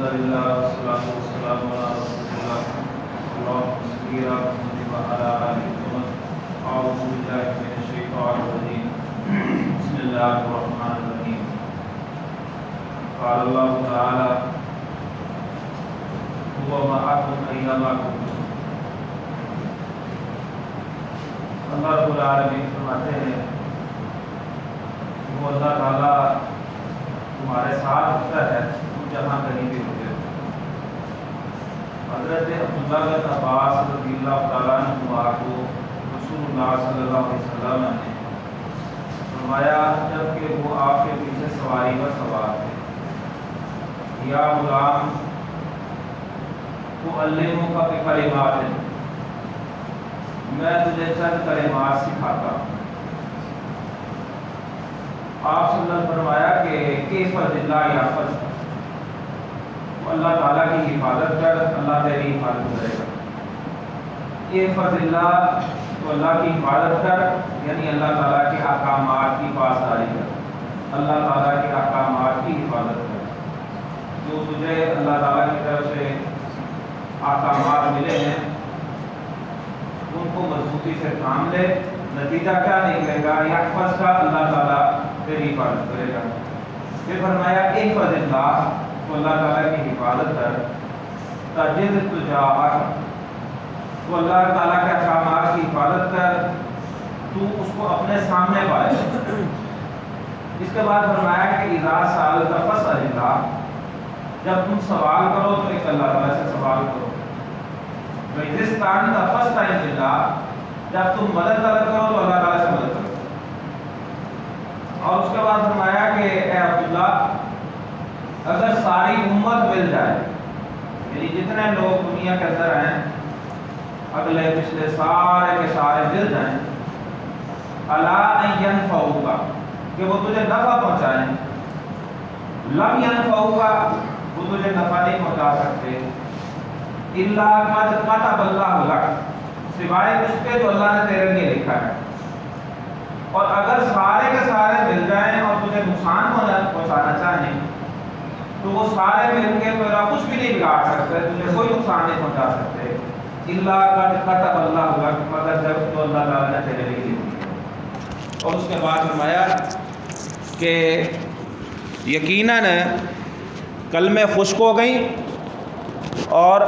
للہ والصلاۃ والسلام علی رسول اللہ اللہم صلی علی محمد وعلی آل محمد اعوذ باللہ من الشیطان الرجیم بسم اللہ الرحمن الرحیم قال اللہ تعالی هو معکم اینما کنتم۔ اللہ رب العالمین فرماتے ہیں وہ اللہ تعالیٰ تمہارے ساتھ ہوتا ہے تم جہاں کہیں بھی ہوتے ہو۔ حضرت عبداللہ بن عباس رضی اللہ تعالیٰ عنہ کو رسول اللہ صلی اللہ علیہ وسلم نے فرمایا جب کہ وہ آپ کے پیچھے سواری پر سوار تھے، یا غلام تعلمک بکلمات، میں تجھے چند کلمات سکھاتا ہوں۔ آپ صلی اللہ علیہ وسلم فرمایا کہ کیف اللہ یحفظ، اللہ تعالیٰ کی حفاظت کر، اللہ تیری حفاظت کرے گا۔ احفظ اللہ، تو اللہ کی حفاظت کر یعنی اللہ تعالیٰ کے احکامات کی پاسداری کر، اللہ تعالیٰ کے احکامات کی حفاظت کر۔ جو تجھے اللہ تعالیٰ کی طرف سے احکامات ملے ہیں ان کو مضبوطی سے تھام لے، نتیجہ کیا نکلے گا؟ یحفظ کا، اللہ تعالیٰ تیری حفاظت کرے گا۔ پھر فرمایا احفظ اللہ، تو اللہ تعالیٰ کی حفاظت کر، تجد تجاہک، تو اللہ تعالیٰ کے احکامات کی حفاظت کر، تو اس کو اپنے سامنے پائے۔ اس کے بعد فرمایا کہ اذا سألت فاسأل اللہ، جب تم سوال کرو تو ایک اللہ تعالیٰ سے سوال کرو۔ وَإِذَا اسْتَعَنْتَ فَاسْتَعِنْ بِاللَّهِ، جب تم مدد طلب کرو تو اللہ تعالیٰ سے مدد کرو۔ اور اس کے بعد فرمایا کہ اے عبداللہ، اگر ساری امت مل جائے، یعنی جتنے لوگ دنیا کے اندر ہیں، اگلے پچھلے سارے کے سارے مل جائیں، الا ان ينفعوک، کہ وہ تجھے نفع پہنچائیں، لم ينفعوک، وہ تجھے نفع نہیں پہنچا سکتے، الا قد كتب اللہ لک، سوائے اس کے جو اللہ نے تیرے لیے لکھا ہے۔ اور اگر سارے کے سارے مل جائیں اور تجھے نقصان پہنچانا چاہیں تو وہ سارے مل کے تیرا کچھ بھی نہیں بگاڑ سکتے، تجھے کوئی نقصان نہیں پہنچا سکتے، الا قد كتب اللہ لک، مگر جب تو اللہ تعالیٰ نے تیرے لیے لکھی۔ اور اس کے بعد فرمایا کہ یقیناً کلمیں خشک ہو گئیں اور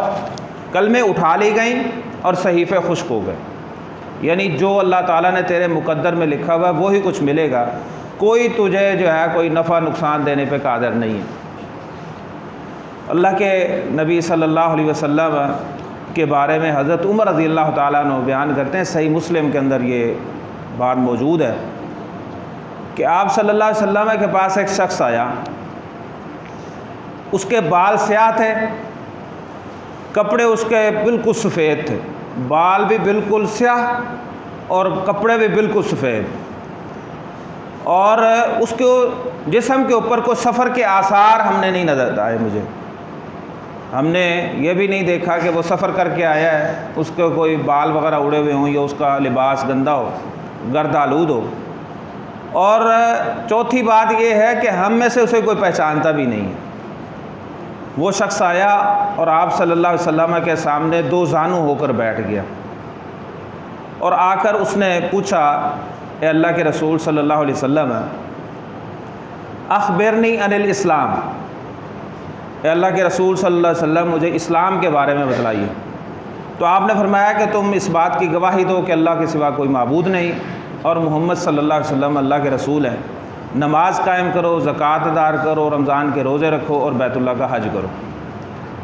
کلمیں اٹھا لی گئیں اور صحیفے خشک ہو گئے، یعنی جو اللہ تعالیٰ نے تیرے مقدر میں لکھا ہوا ہے وہی کچھ ملے گا، کوئی تجھے جو ہے کوئی نفع نقصان دینے پہ قادر نہیں ہے۔ اللہ کے نبی صلی اللہ علیہ وسلم کے بارے میں حضرت عمر رضی اللہ تعالیٰ عنہ بیان کرتے ہیں، صحیح مسلم کے اندر یہ بات موجود ہے کہ آپ صلی اللہ علیہ وسلم کے پاس ایک شخص آیا، اس کے بال سیاہ تھے، کپڑے اس کے بالکل سفید تھے، بال بھی بالکل سیاہ اور کپڑے بھی بالکل سفید، اور اس کے جسم کے اوپر کوئی سفر کے آثار ہم نے نہیں نظر آئے، مجھے ہم نے یہ بھی نہیں دیکھا کہ وہ سفر کر کے آیا ہے، اس کے کوئی بال وغیرہ اڑے ہوئے ہوں یا اس کا لباس گندا ہو، گرد آلود ہو۔ اور چوتھی بات یہ ہے کہ ہم میں سے اسے کوئی پہچانتا بھی نہیں ہے۔ وہ شخص آیا اور آپ صلی اللہ علیہ وسلم کے سامنے دو زانو ہو کر بیٹھ گیا، اور آ کر اس نے پوچھا، اے اللہ کے رسول صلی اللہ علیہ وسلم، اخبرنی عن الاسلام، اے اللہ کے رسول صلی اللہ علیہ وسلم مجھے اسلام کے بارے میں بتلائیے۔ تو آپ نے فرمایا کہ تم اس بات کی گواہی دو کہ اللہ کے سوا کوئی معبود نہیں اور محمد صلی اللہ علیہ وسلم اللہ کے رسول ہیں، نماز قائم کرو، زکوٰۃ ادا کرو، رمضان کے روزے رکھو اور بیت اللہ کا حج کرو۔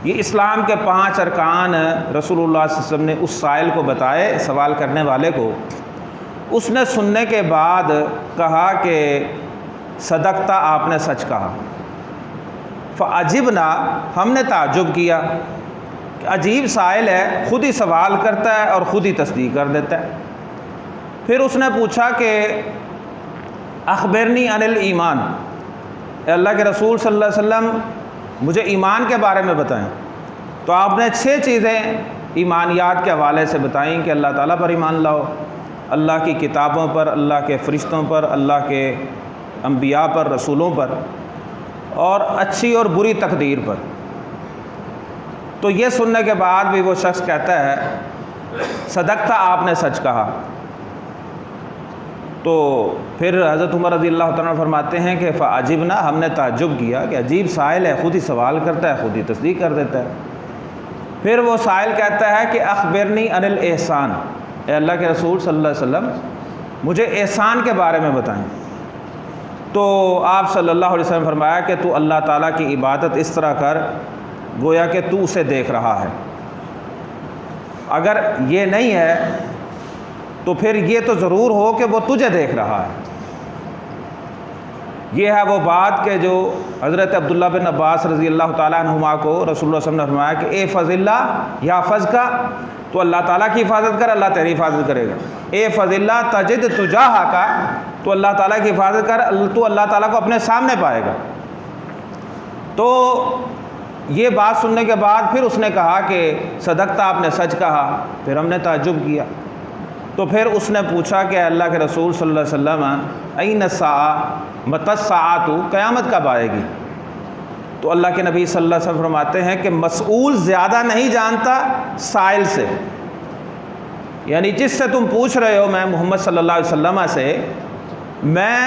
یہ اسلام کے 5 ارکان رسول اللہ صلی اللہ علیہ وسلم نے اس سائل کو بتائے، سوال کرنے والے کو۔ اس نے سننے کے بعد کہا کہ صدقتا، آپ نے سچ کہا۔ فعجبنا، ہم نے تعجب کیا کہ عجیب سائل ہے، خود ہی سوال کرتا ہے اور خود ہی تصدیق کر دیتا ہے۔ پھر اس نے پوچھا کہ اخبرنی عن الایمان، اے اللہ کے رسول صلی اللہ علیہ وسلم مجھے ایمان کے بارے میں بتائیں۔ تو آپ نے 6 چیزیں ایمانیات کے حوالے سے بتائیں کہ اللہ تعالیٰ پر ایمان لاؤ، اللہ کی کتابوں پر، اللہ کے فرشتوں پر، اللہ کے انبیاء پر، رسولوں پر، اور اچھی اور بری تقدیر پر۔ تو یہ سننے کے بعد بھی وہ شخص کہتا ہے صدقتا، آپ نے سچ کہا۔ تو پھر حضرت عمر رضی اللہ تعالیٰ عنہ فرماتے ہیں کہ فعجبنا، ہم نے تعجب کیا کہ عجیب سائل ہے، خود ہی سوال کرتا ہے، خود ہی تصدیق کر دیتا ہے۔ پھر وہ سائل کہتا ہے کہ اخبرنی عن الاحسان، اے اللہ کے رسول صلی اللہ علیہ وسلم مجھے احسان کے بارے میں بتائیں۔ تو آپ صلی اللہ علیہ وسلم فرمایا کہ تو اللہ تعالیٰ کی عبادت اس طرح کر گویا کہ تو اسے دیکھ رہا ہے۔ اگر یہ نہیں ہے تو پھر یہ تو ضرور ہو کہ وہ تجھے دیکھ رہا ہے۔ یہ ہے وہ بات کہ جو حضرت عبداللہ بن عباس رضی اللہ تعالیٰ عنہما کو رسول اللہ صلی اللہ علیہ وسلم نے فرمایا کہ احفظ اللہ یحفظ کا، تو اللہ تعالیٰ کی حفاظت کر، اللہ تیری حفاظت کرے گا۔ احفظ اللہ تجد تجاہا کا، تو اللہ تعالیٰ کی حفاظت کر، تو اللہ تعالیٰ کو اپنے سامنے پائے گا۔ تو یہ بات سننے کے بعد پھر اس نے کہا کہ صدقتا، آپ نے سچ کہا۔ پھر ہم نے تعجب کیا، تو پھر اس نے پوچھا کہ اللہ کے رسول صلی اللہ علیہ وسلم این الساعہ، متی الساعۃ، قیامت کب آئے گی؟ تو اللہ کے نبی صلی اللہ علیہ وسلم فرماتے ہیں کہ مسئول زیادہ نہیں جانتا سائل سے، یعنی جس سے تم پوچھ رہے ہو، میں محمد صلی اللہ علیہ وسلم سے، میں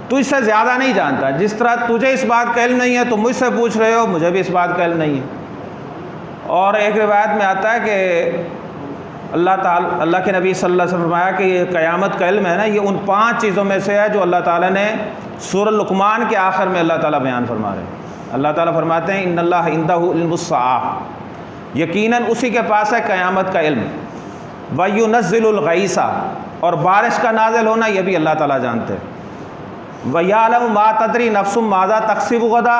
تجھ سے زیادہ نہیں جانتا۔ جس طرح تجھے اس بات کا علم نہیں ہے، تم مجھ سے پوچھ رہے ہو، مجھے بھی اس بات کا علم نہیں ہے۔ اور ایک روایت میں آتا ہے کہ اللہ کے نبی صلی اللہ علیہ وسلم فرمایا کہ یہ قیامت کا علم ہے نا، یہ ان 5 چیزوں میں سے ہے جو اللہ تعالیٰ نے سورہ لقمان کے آخر میں اللہ تعالیٰ بیان فرما رہے ہیں۔ اللہ تعالیٰ فرماتے ہیں ان اللہ عندہ علم الساعہ، یقیناً اسی کے پاس ہے قیامت کا علم۔ وَيُنَزِّلُ الْغَيْثَ، اور بارش کا نازل ہونا یہ بھی اللہ تعالیٰ جانتے ہیں۔ وَيَعْلَمُ مَا تَدْرِي نَفْسٌ مَاذَا تَكْسِبُ غَدًا،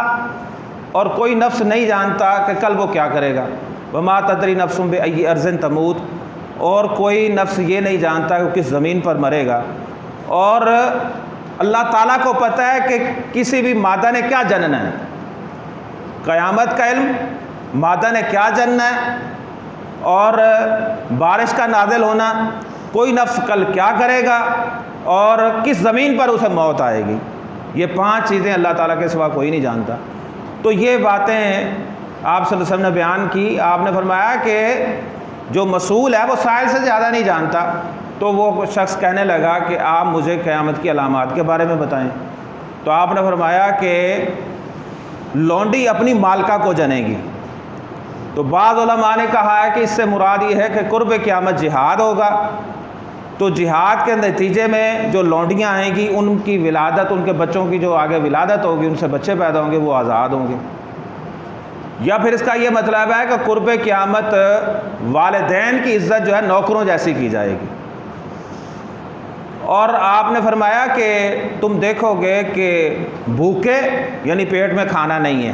اور کوئی نفس نہیں جانتا کہ کل وہ کیا کرے گا۔ وَمَا تَدْرِي نَفْسٌ بِأَيِّ أَرْضٍ تَمُوتُ، اور کوئی نفس یہ نہیں جانتا کہ کس زمین پر مرے گا۔ اور اللہ تعالیٰ کو پتہ ہے کہ کسی بھی مادہ نے کیا جننا ہے، قیامت کا علم، مادہ نے کیا جننا ہے، اور بارش کا نازل ہونا، کوئی نفس کل کیا کرے گا، اور کس زمین پر اسے موت آئے گی۔ یہ 5 چیزیں اللہ تعالیٰ کے سوا کوئی نہیں جانتا۔ تو یہ باتیں آپ صلی اللہ علیہ وسلم نے بیان کی۔ آپ نے فرمایا کہ جو مسئول ہے وہ سائل سے زیادہ نہیں جانتا۔ تو وہ شخص کہنے لگا کہ آپ مجھے قیامت کی علامات کے بارے میں بتائیں۔ تو آپ نے فرمایا کہ لونڈی اپنی مالکہ کو جنے گی۔ تو بعض علماء نے کہا ہے کہ اس سے مراد یہ ہے کہ قرب قیامت جہاد ہوگا، تو جہاد کے نتیجے میں جو لونڈیاں آئیں گی ان کی ولادت، ان کے بچوں کی جو آگے ولادت ہوگی، ان سے بچے پیدا ہوں گے، وہ آزاد ہوں گے۔ یا پھر اس کا یہ مطلب ہے کہ قرب قیامت والدین کی عزت جو ہے نوکروں جیسی کی جائے گی۔ اور آپ نے فرمایا کہ تم دیکھو گے کہ بھوکے، یعنی پیٹ میں کھانا نہیں ہے،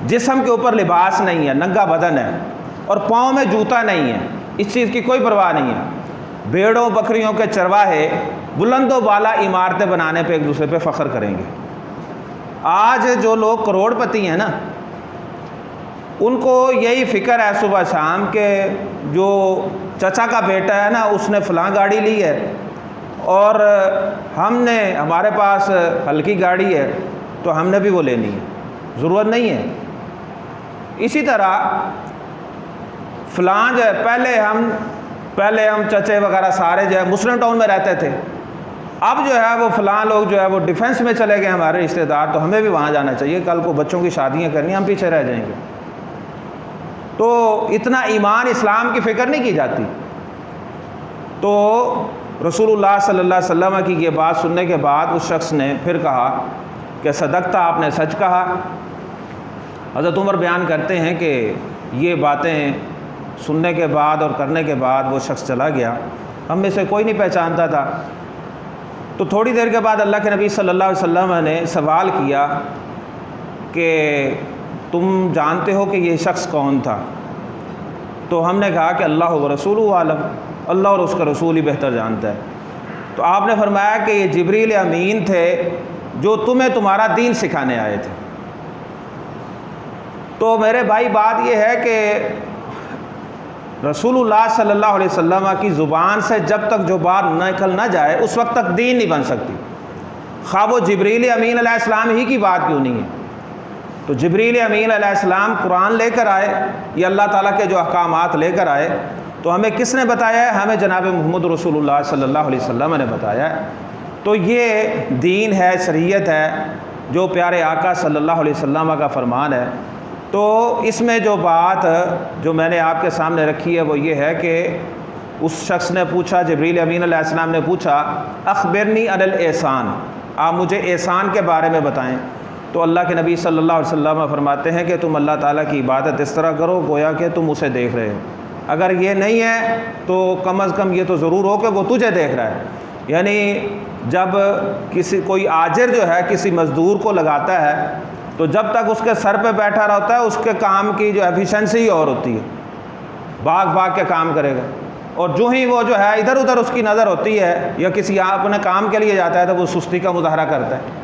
جسم کے اوپر لباس نہیں ہے، ننگا بدن ہے، اور پاؤں میں جوتا نہیں ہے، اس چیز کی کوئی پرواہ نہیں ہے۔ بھیڑوں بکریوں کے چرواہے بلند و بالا عمارتیں بنانے پہ ایک دوسرے پہ فخر کریں گے۔ آج جو لوگ کروڑ پتی ہیں نا، ان کو یہی فکر ہے صبح شام کہ جو چچا کا بیٹا ہے نا، اس نے فلاں گاڑی لی ہے، اور ہمارے پاس ہلکی گاڑی ہے تو ہم نے بھی وہ لینی ہے، ضرورت نہیں ہے۔ اسی طرح فلاں جو ہے، پہلے ہم چچے وغیرہ سارے جو ہے مسلم ٹاؤن میں رہتے تھے، اب جو ہے وہ فلاں لوگ جو ہے وہ ڈیفنس میں چلے گئے ہمارے رشتہ دار، تو ہمیں بھی وہاں جانا چاہیے، کل کو بچوں کی شادیاں کرنی، ہم پیچھے رہ جائیں گے۔ تو اتنا ایمان اسلام کی فکر نہیں کی جاتی۔ تو رسول اللہ صلی اللہ علیہ وسلم کی یہ بات سننے کے بعد اس شخص نے پھر کہا کہ صدقتا، آپ نے سچ کہا۔ حضرت عمر بیان کرتے ہیں کہ یہ باتیں سننے کے بعد اور کرنے کے بعد وہ شخص چلا گیا، ہم میں سے کوئی نہیں پہچانتا تھا۔ تو تھوڑی دیر کے بعد اللہ کے نبی صلی اللہ علیہ وسلم نے سوال کیا کہ تم جانتے ہو کہ یہ شخص کون تھا؟ تو ہم نے کہا کہ اللہ و رسول عالم، اللہ اور اس کا رسول ہی بہتر جانتا ہے۔ تو آپ نے فرمایا کہ یہ جبریل امین تھے جو تمہیں تمہارا دین سکھانے آئے تھے۔ تو میرے بھائی بات یہ ہے کہ رسول اللہ صلی اللہ علیہ وسلم کی زبان سے جب تک جو بات نکل نہ جائے اس وقت تک دین نہیں بن سکتی، خواہ وہ جبریل امین علیہ السلام ہی کی بات کیوں نہیں ہے۔ تو جبریل امین علیہ السلام قرآن لے کر آئے، یہ اللہ تعالیٰ کے جو احکامات لے کر آئے، تو ہمیں کس نے بتایا ہے؟ ہمیں جناب محمد رسول اللہ صلی اللہ علیہ وسلم نے بتایا ہے۔ تو یہ دین ہے، شریعت ہے، جو پیارے آقا صلی اللہ علیہ وسلم کا فرمان ہے۔ تو اس میں جو بات جو میں نے آپ کے سامنے رکھی ہے وہ یہ ہے کہ اس شخص نے پوچھا، جبریل امین علیہ السلام نے پوچھا، اخبرنی عن الاحسان، آپ مجھے احسان کے بارے میں بتائیں۔ تو اللہ کے نبی صلی اللہ علیہ وسلم فرماتے ہیں کہ تم اللہ تعالیٰ کی عبادت اس طرح کرو گویا کہ تم اسے دیکھ رہے ہو۔ اگر یہ نہیں ہے تو کم از کم یہ تو ضرور ہو کہ وہ تجھے دیکھ رہا ہے۔ یعنی جب کوئی آجر جو ہے کسی مزدور کو لگاتا ہے تو جب تک اس کے سر پہ بیٹھا رہتا ہے اس کے کام کی جو ایفیشنسی اور ہوتی ہے، بھاگ کے کام کرے گا، اور جو ہی وہ جو ہے ادھر ادھر اس کی نظر ہوتی ہے یا کسی اپنے کام کے لیے جاتا ہے تو وہ سستی کا مظاہرہ کرتا ہے۔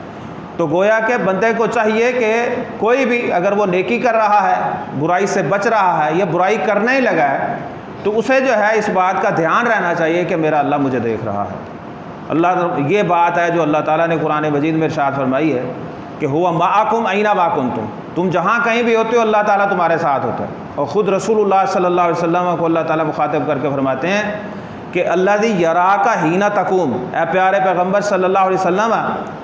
تو گویا کہ بندے کو چاہیے کہ کوئی بھی اگر وہ نیکی کر رہا ہے، برائی سے بچ رہا ہے یا برائی کرنے ہی لگا ہے، تو اسے جو ہے اس بات کا دھیان رہنا چاہیے کہ میرا اللہ مجھے دیکھ رہا ہے۔ اللہ، یہ بات ہے جو اللہ تعالیٰ نے قرآن مجید میں ارشاد فرمائی ہے کہ ہوا معکم اینما ما کنتم، تم جہاں کہیں بھی ہوتے ہو اللہ تعالیٰ تمہارے ساتھ ہوتا ہے۔ اور خود رسول اللہ صلی اللہ علیہ وسلم کو اللہ تعالیٰ مخاطب کر کے فرماتے ہیں کہ الذی یراک حین تقوم، اے پیارے پیغمبر صلی اللہ علیہ وسلم،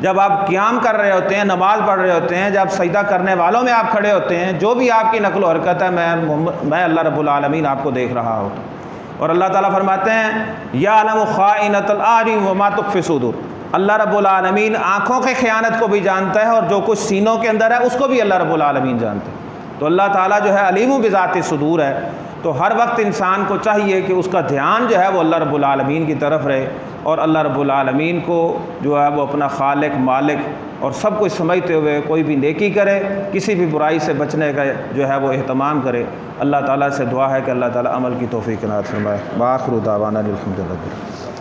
جب آپ قیام کر رہے ہوتے ہیں، نماز پڑھ رہے ہوتے ہیں، جب سجدہ کرنے والوں میں آپ کھڑے ہوتے ہیں، جو بھی آپ کی نقل و حرکت ہے میں اللہ رب العالمین آپ کو دیکھ رہا ہوتا ہوں۔ اور اللہ تعالیٰ فرماتے ہیں یعلم خائنۃ الاعین وما تخفی الصدور، اللہ رب العالمین آنکھوں کے خیانت کو بھی جانتا ہے اور جو کچھ سینوں کے اندر ہے اس کو بھی اللہ رب العالمین جانتا ہے۔ تو اللہ تعالیٰ جو ہے علیم بذات الصدور ہے۔ تو ہر وقت انسان کو چاہیے کہ اس کا دھیان جو ہے وہ اللہ رب العالمین کی طرف رہے، اور اللہ رب العالمین کو جو ہے وہ اپنا خالق، مالک اور سب کچھ سمجھتے ہوئے کوئی بھی نیکی کرے، کسی بھی برائی سے بچنے کا جو ہے وہ اہتمام کرے۔ اللہ تعالیٰ سے دعا ہے کہ اللہ تعالیٰ عمل کی توفیق عنایت فرمائے۔ وآخر دعوانا الحمد للہ۔